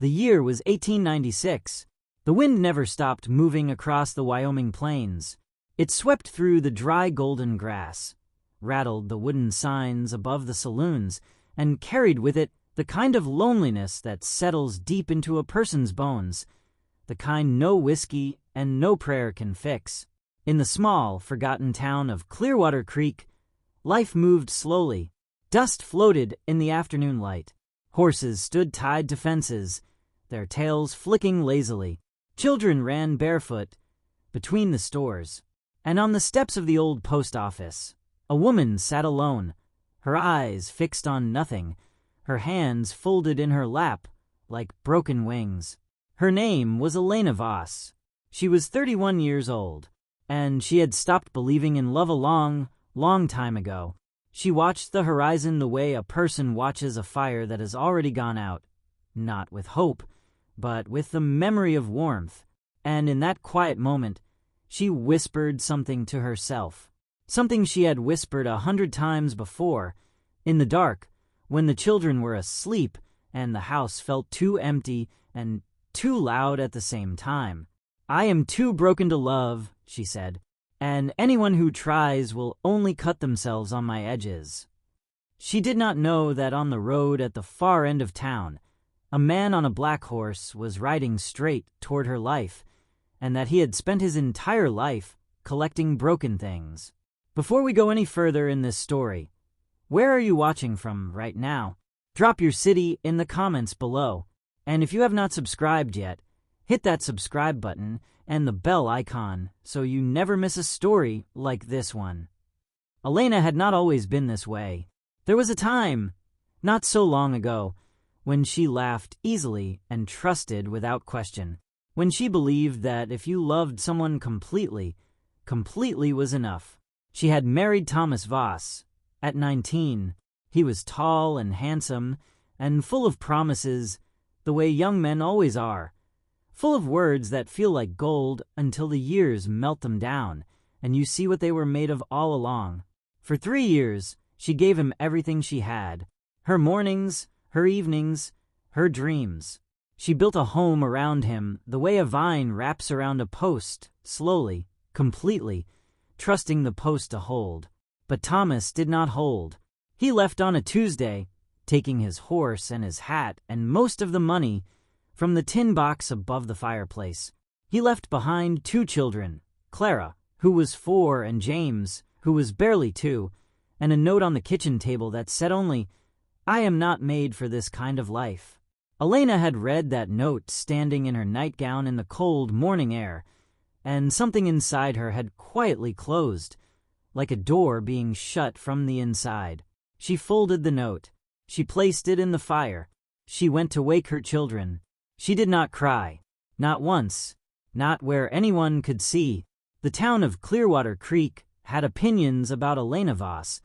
The year was 1896. The wind never stopped moving across the Wyoming plains. It swept through the dry golden grass, rattled the wooden signs above the saloons, and carried with it the kind of loneliness that settles deep into a person's bones, the kind no whiskey and no prayer can fix. In the small, forgotten town of Clearwater Creek, life moved slowly. Dust floated in the afternoon light. Horses stood tied to fences, their tails flicking lazily. Children ran barefoot between the stores. And on the steps of the old post office, a woman sat alone, her eyes fixed on nothing, her hands folded in her lap like broken wings. Her name was Elena Voss. She was 31 years old, and she had stopped believing in love a long, long time ago. She watched the horizon the way a person watches a fire that has already gone out, not with hope, but with the memory of warmth. And in that quiet moment, she whispered something to herself, something she had whispered 100 times before, in the dark, when the children were asleep and the house felt too empty and too loud at the same time. "I am too broken to love," she said, "and anyone who tries will only cut themselves on my edges." She did not know that on the road at the far end of town, a man on a black horse was riding straight toward her life, and that he had spent his entire life collecting broken things. Before we go any further in this story, where are you watching from right now? Drop your city in the comments below, and if you have not subscribed yet, hit that subscribe button and the bell icon so you never miss a story like this one. Elena had not always been this way. There was a time, not so long ago, when she laughed easily and trusted without question, when she believed that if you loved someone completely, completely was enough. She had married Thomas Voss. At 19, he was tall and handsome and full of promises, the way young men always are, full of words that feel like gold until the years melt them down and you see what they were made of all along. For 3 years, she gave him everything she had, her mornings, her evenings, her dreams. She built a home around him the way a vine wraps around a post, slowly, completely, trusting the post to hold. But Thomas did not hold. He left on a Tuesday, taking his horse and his hat and most of the money from the tin box above the fireplace. He left behind 2 children, Clara, who was 4, and James, who was barely 2, and a note on the kitchen table that said only, "I am not made for this kind of life." Elena had read that note standing in her nightgown in the cold morning air, and something inside her had quietly closed, like a door being shut from the inside. She folded the note. She placed it in the fire. She went to wake her children. She did not cry. Not once. Not where anyone could see. The town of Clearwater Creek had opinions about Elena Voss,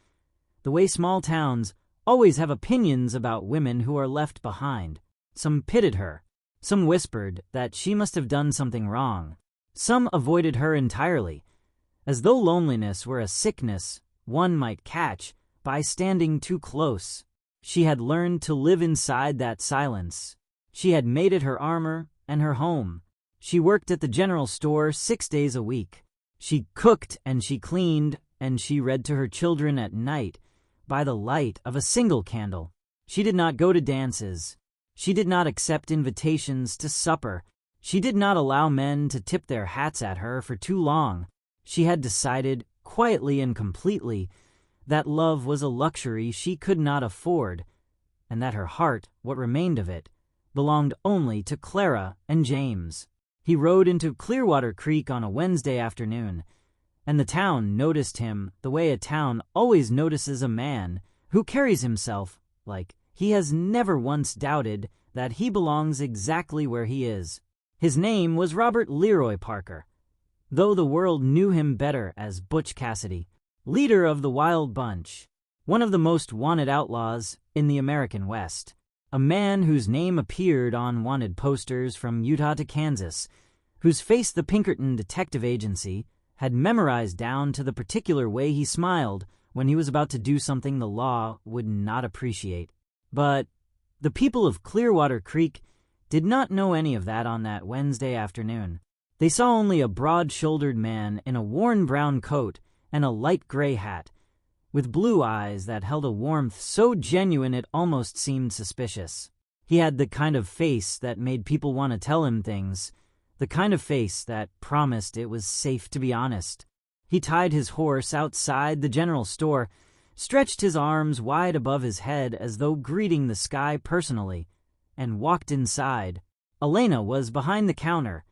the way small towns always have opinions about women who are left behind. Some pitied her. Some whispered that she must have done something wrong. Some avoided her entirely, as though loneliness were a sickness one might catch by standing too close. She had learned to live inside that silence. She had made it her armor and her home. She worked at the general store 6 days a week. She cooked and she cleaned, and she read to her children at night by the light of a single candle. She did not go to dances. She did not accept invitations to supper. She did not allow men to tip their hats at her for too long. She had decided, quietly and completely, that love was a luxury she could not afford, and that her heart, what remained of it, belonged only to Clara and James. He rode into Clearwater Creek on a Wednesday afternoon, and the town noticed him the way a town always notices a man who carries himself like he has never once doubted that he belongs exactly where he is. His name was Robert Leroy Parker, though the world knew him better as Butch Cassidy, leader of the Wild Bunch, one of the most wanted outlaws in the American West, a man whose name appeared on wanted posters from Utah to Kansas, whose face the Pinkerton Detective Agency had memorized down to the particular way he smiled when he was about to do something the law would not appreciate. But the people of Clearwater Creek did not know any of that on that Wednesday afternoon. They saw only a broad-shouldered man in a worn brown coat and a light gray hat, with blue eyes that held a warmth so genuine it almost seemed suspicious. He had the kind of face that made people want to tell him things, the kind of face that promised it was safe to be honest. He tied his horse outside the general store, stretched his arms wide above his head as though greeting the sky personally, and walked inside. Elena was behind the counter,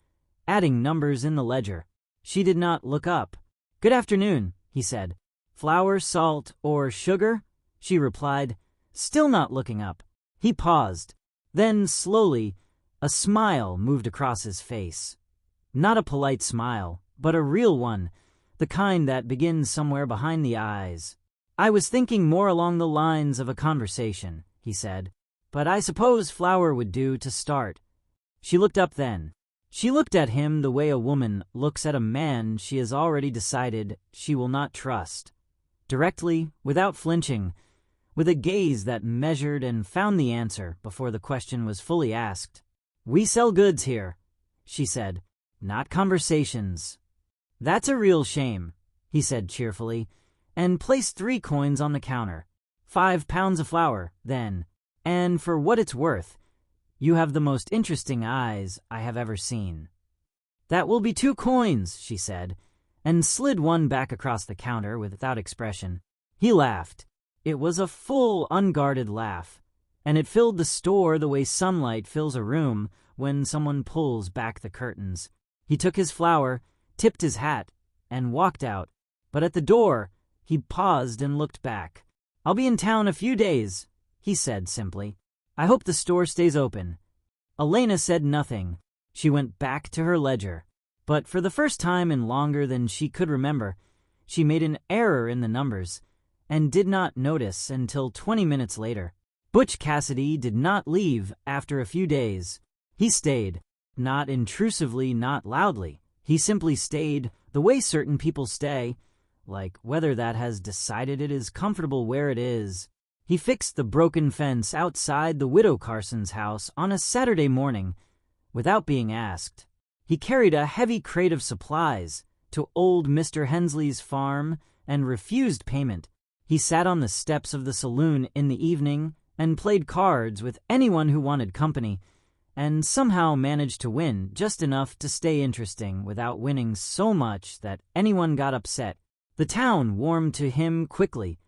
adding numbers in the ledger. She did not look up. "Good afternoon," he said. "Flour, salt, or sugar?" she replied, still not looking up. He paused. Then, slowly, a smile moved across his face. Not a polite smile, but a real one, the kind that begins somewhere behind the eyes. "I was thinking more along the lines of a conversation," he said, "but I suppose flour would do to start." She looked up then. She looked at him the way a woman looks at a man she has already decided she will not trust. Directly, without flinching, with a gaze that measured and found the answer before the question was fully asked. "We sell goods here," she said, "not conversations." "That's a real shame," he said cheerfully, and placed 3 coins on the counter. 5 pounds of flour, then, and for what it's worth, you have the most interesting eyes I have ever seen. "That will be 2 coins, she said, and slid one back across the counter without expression. He laughed. It was a full, unguarded laugh, and it filled the store the way sunlight fills a room when someone pulls back the curtains. He took his flour, tipped his hat, and walked out, but at the door, he paused and looked back. "I'll be in town a few days," he said simply. "I hope the store stays open." Elena said nothing. She went back to her ledger, but for the first time in longer than she could remember, she made an error in the numbers, and did not notice until 20 minutes later. Butch Cassidy did not leave after a few days. He stayed, not intrusively, not loudly. He simply stayed the way certain people stay, like whether that has decided it is comfortable where it is. He fixed the broken fence outside the widow Carson's house on a Saturday morning without being asked. He carried a heavy crate of supplies to old Mr. Hensley's farm and refused payment. He sat on the steps of the saloon in the evening and played cards with anyone who wanted company, and somehow managed to win just enough to stay interesting without winning so much that anyone got upset. The town warmed to him quickly,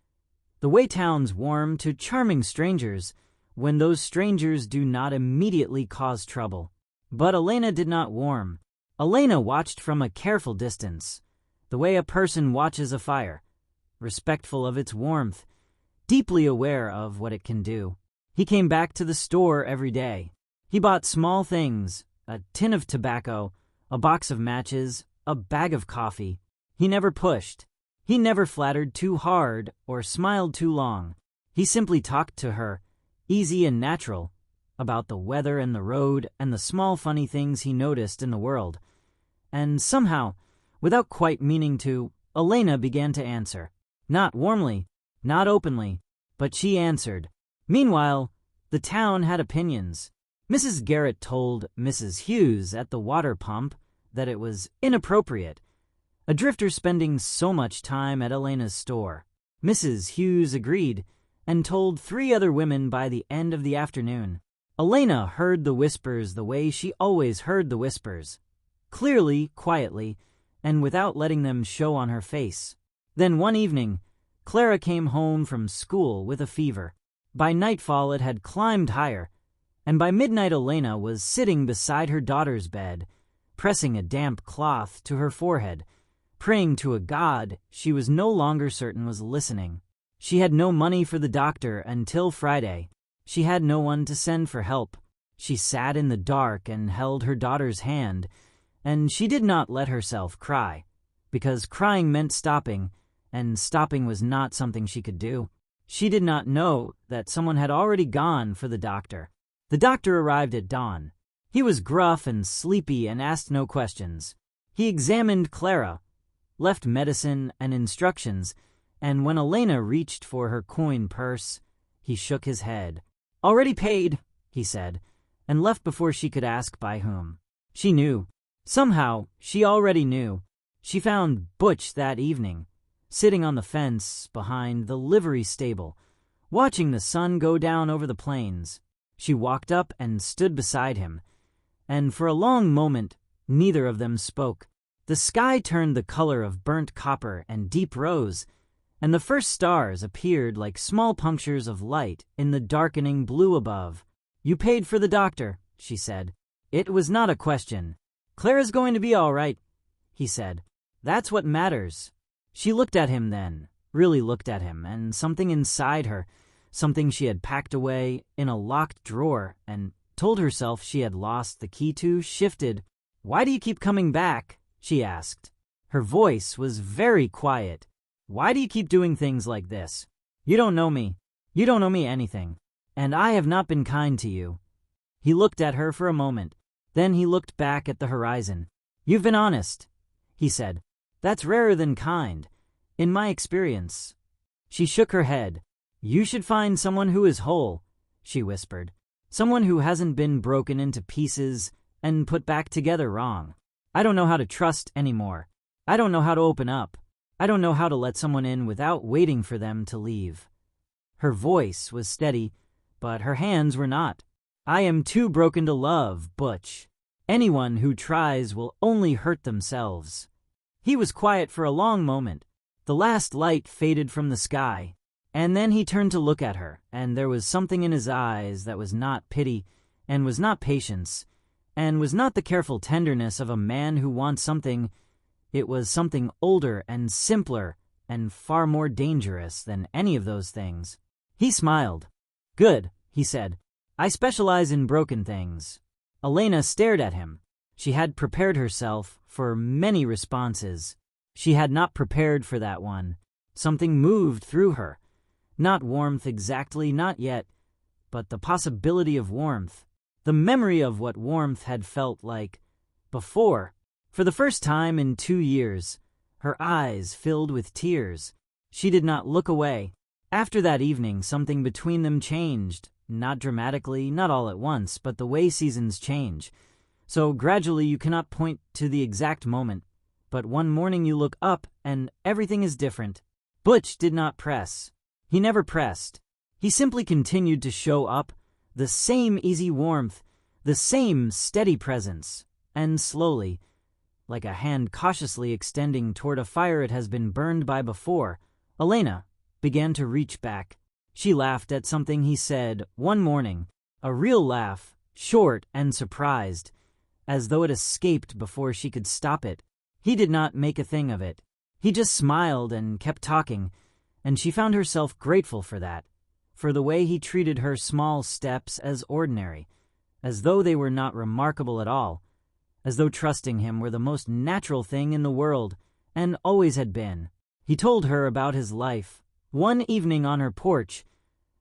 the way towns warm to charming strangers when those strangers do not immediately cause trouble. But Elena did not warm. Elena watched from a careful distance, the way a person watches a fire, respectful of its warmth, deeply aware of what it can do. He came back to the store every day. He bought small things, a tin of tobacco, a box of matches, a bag of coffee. He never pushed. He never flattered too hard or smiled too long. He simply talked to her, easy and natural, about the weather and the road and the small funny things he noticed in the world. And somehow, without quite meaning to, Elena began to answer. Not warmly, not openly, but she answered. Meanwhile, the town had opinions. Mrs. Garrett told Mrs. Hughes at the water pump that it was inappropriate, a drifter spending so much time at Elena's store. Mrs. Hughes agreed and told 3 other women by the end of the afternoon. Elena heard the whispers the way she always heard the whispers, clearly, quietly, and without letting them show on her face. Then one evening, Clara came home from school with a fever. By nightfall it had climbed higher, and by midnight Elena was sitting beside her daughter's bed, pressing a damp cloth to her forehead, praying to a God she was no longer certain was listening. She had no money for the doctor until Friday. She had no one to send for help. She sat in the dark and held her daughter's hand, and she did not let herself cry, because crying meant stopping, and stopping was not something she could do. She did not know that someone had already gone for the doctor. The doctor arrived at dawn. He was gruff and sleepy and asked no questions. He examined Clara, left medicine and instructions, and when Elena reached for her coin purse, he shook his head. "Already paid," he said, and left before she could ask by whom. She knew. Somehow, she already knew. She found Butch that evening, sitting on the fence behind the livery stable, watching the sun go down over the plains. She walked up and stood beside him, and for a long moment, neither of them spoke. The sky turned the color of burnt copper and deep rose, and the first stars appeared like small punctures of light in the darkening blue above. "You paid for the doctor," she said. It was not a question. "Clara's going to be all right," he said. "That's what matters." She looked at him then, really looked at him, and something inside her, something she had packed away in a locked drawer and told herself she had lost the key to, shifted. "Why do you keep coming back?" she asked. Her voice was very quiet. "Why do you keep doing things like this? You don't know me. You don't know me anything. And I have not been kind to you." He looked at her for a moment. Then he looked back at the horizon. "You've been honest," he said. "That's rarer than kind, in my experience." She shook her head. "You should find someone who is whole," she whispered. "Someone who hasn't been broken into pieces and put back together wrong. I don't know how to trust anymore. I don't know how to open up. I don't know how to let someone in without waiting for them to leave." Her voice was steady, but her hands were not. "I am too broken to love, Butch. Anyone who tries will only hurt themselves." He was quiet for a long moment. The last light faded from the sky, and then he turned to look at her, and there was something in his eyes that was not pity, and was not patience, and was not the careful tenderness of a man who wants something. It was something older and simpler and far more dangerous than any of those things. He smiled. "Good," he said. "I specialize in broken things." Elena stared at him. She had prepared herself for many responses. She had not prepared for that one. Something moved through her. Not warmth exactly, not yet, but the possibility of warmth. The memory of what warmth had felt like before. For the first time in 2 years, her eyes filled with tears. She did not look away. After that evening, something between them changed. Not dramatically, not all at once, but the way seasons change. So gradually you cannot point to the exact moment, but one morning you look up and everything is different. Butch did not press. He never pressed. He simply continued to show up, the same easy warmth, the same steady presence, and slowly, like a hand cautiously extending toward a fire it has been burned by before, Elena began to reach back. She laughed at something he said one morning, a real laugh, short and surprised, as though it escaped before she could stop it. He did not make a thing of it. He just smiled and kept talking, and she found herself grateful for that, for the way he treated her small steps as ordinary, as though they were not remarkable at all, as though trusting him were the most natural thing in the world, and always had been. He told her about his life. One evening on her porch,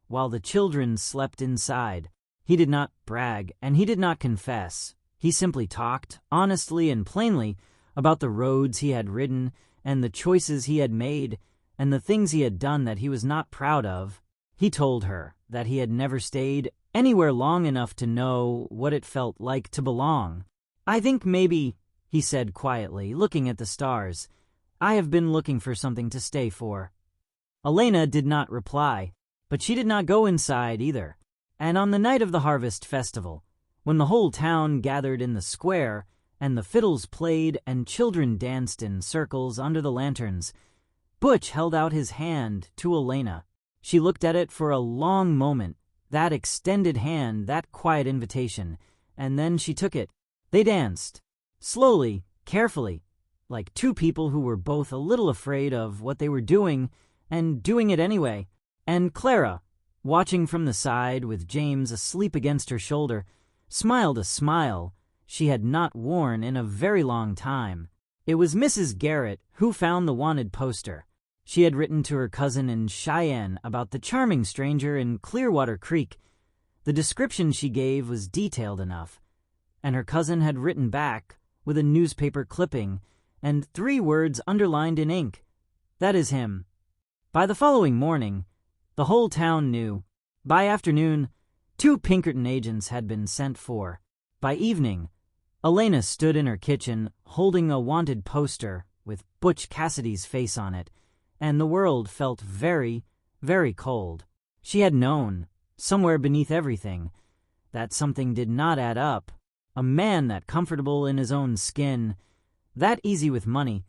while the children slept inside, he did not brag and he did not confess. He simply talked, honestly and plainly, about the roads he had ridden and the choices he had made and the things he had done that he was not proud of. He told her that he had never stayed anywhere long enough to know what it felt like to belong. "I think maybe," he said quietly, looking at the stars, "I have been looking for something to stay for." Elena did not reply, but she did not go inside either. And on the night of the harvest festival, when the whole town gathered in the square and the fiddles played and children danced in circles under the lanterns, Butch held out his hand to Elena. She looked at it for a long moment, that extended hand, that quiet invitation, and then she took it. They danced, slowly, carefully, like two people who were both a little afraid of what they were doing and doing it anyway. And Clara, watching from the side with James asleep against her shoulder, smiled a smile she had not worn in a very long time. It was Mrs. Garrett who found the wanted poster. She had written to her cousin in Cheyenne about the charming stranger in Clearwater Creek. The description she gave was detailed enough, and her cousin had written back with a newspaper clipping and 3 words underlined in ink. "That is him." By the following morning, the whole town knew. By afternoon, 2 Pinkerton agents had been sent for. By evening, Elena stood in her kitchen holding a wanted poster with Butch Cassidy's face on it, and the world felt very, very cold. She had known, somewhere beneath everything, that something did not add up. A man that comfortable in his own skin, that easy with money,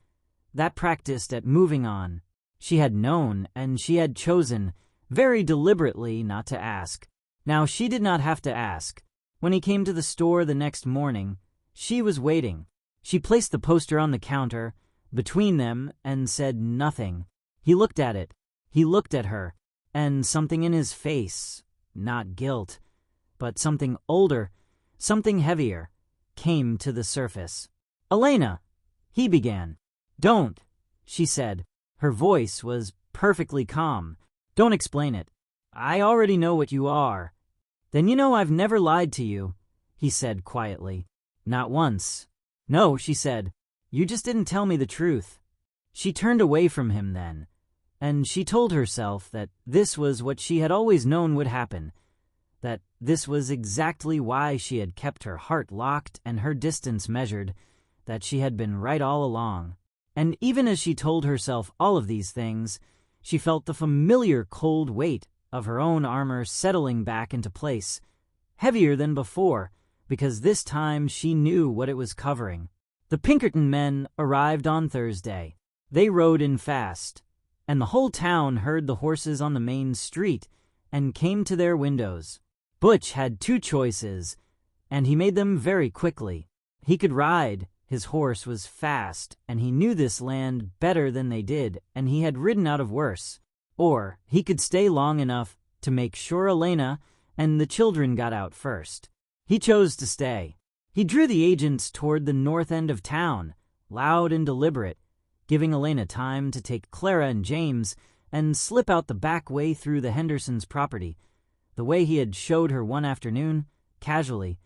that practiced at moving on. She had known, and she had chosen, very deliberately, not to ask. Now she did not have to ask. When he came to the store the next morning, she was waiting. She placed the poster on the counter, between them, and said nothing. He looked at it. He looked at her, and something in his face, not guilt, but something older, something heavier, came to the surface. "Elena," he began. "Don't," she said. Her voice was perfectly calm. "Don't explain it. I already know what you are." "Then you know I've never lied to you," he said quietly. "Not once." "No," she said. "You just didn't tell me the truth." She turned away from him then, and she told herself that this was what she had always known would happen, that this was exactly why she had kept her heart locked and her distance measured, that she had been right all along. And even as she told herself all of these things, she felt the familiar cold weight of her own armor settling back into place, heavier than before, because this time she knew what it was covering. The Pinkerton men arrived on Thursday. They rode in fast, and the whole town heard the horses on the main street and came to their windows. Butch had 2 choices, and he made them very quickly. He could ride. His horse was fast, and he knew this land better than they did, and he had ridden out of worse. Or he could stay long enough to make sure Elena and the children got out first. He chose to stay. He drew the agents toward the north end of town, loud and deliberate, giving Elena time to take Clara and James and slip out the back way through the Hendersons' property, the way he had showed her one afternoon, casually,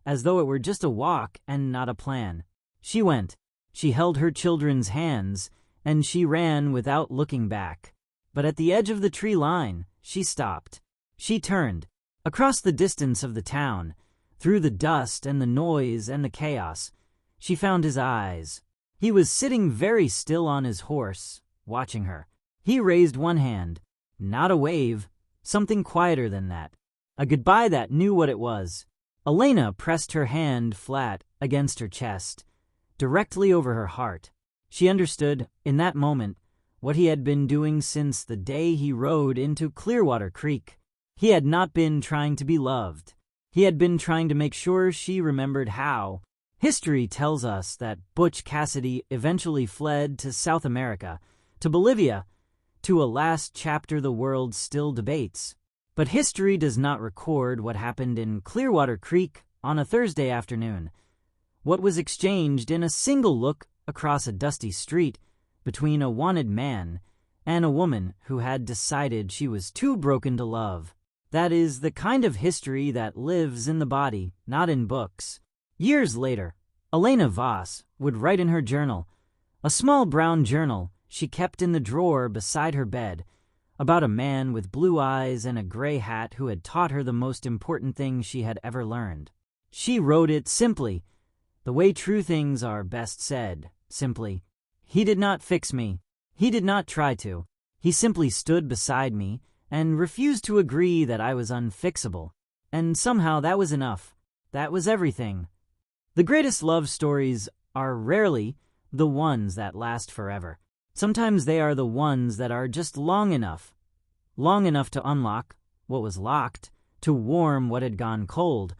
as though it were just a walk and not a plan. She went. She held her children's hands, and she ran without looking back. But at the edge of the tree line, she stopped. She turned. Across the distance of the town, through the dust and the noise and the chaos, she found his eyes. He was sitting very still on his horse, watching her. He raised one hand. Not a wave, something quieter than that. A goodbye that knew what it was. Elena pressed her hand flat against her chest, directly over her heart. She understood, in that moment, what he had been doing since the day he rode into Clearwater Creek. He had not been trying to be loved. He had been trying to make sure she remembered how. History tells us that Butch Cassidy eventually fled to South America, to Bolivia, to a last chapter the world still debates. But history does not record what happened in Clearwater Creek on a Thursday afternoon. What was exchanged in a single look across a dusty street between a wanted man and a woman who had decided she was too broken to love. That is the kind of history that lives in the body, not in books. Years later, Elena Voss would write in her journal, a small brown journal she kept in the drawer beside her bed, about a man with blue eyes and a gray hat who had taught her the most important thing she had ever learned. She wrote it simply, the way true things are best said, simply. He did not fix me. He did not try to. He simply stood beside me and refused to agree that I was unfixable. And somehow that was enough. That was everything. The greatest love stories are rarely the ones that last forever. Sometimes they are the ones that are just long enough to unlock what was locked, to warm what had gone cold,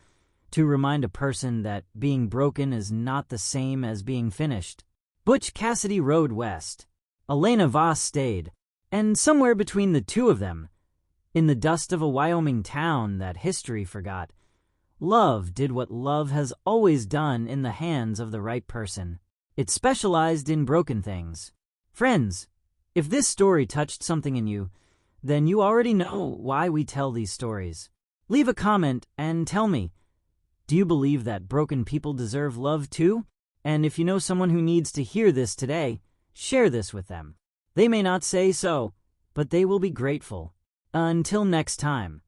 to remind a person that being broken is not the same as being finished. Butch Cassidy rode west. Elena Voss stayed. And somewhere between the two of them, in the dust of a Wyoming town that history forgot, love did what love has always done in the hands of the right person. It specialized in broken things. Friends, if this story touched something in you, then you already know why we tell these stories. Leave a comment and tell me, do you believe that broken people deserve love too? And if you know someone who needs to hear this today, share this with them. They may not say so, but they will be grateful. Until next time,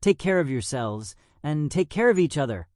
Take care of yourselves, and take care of each other.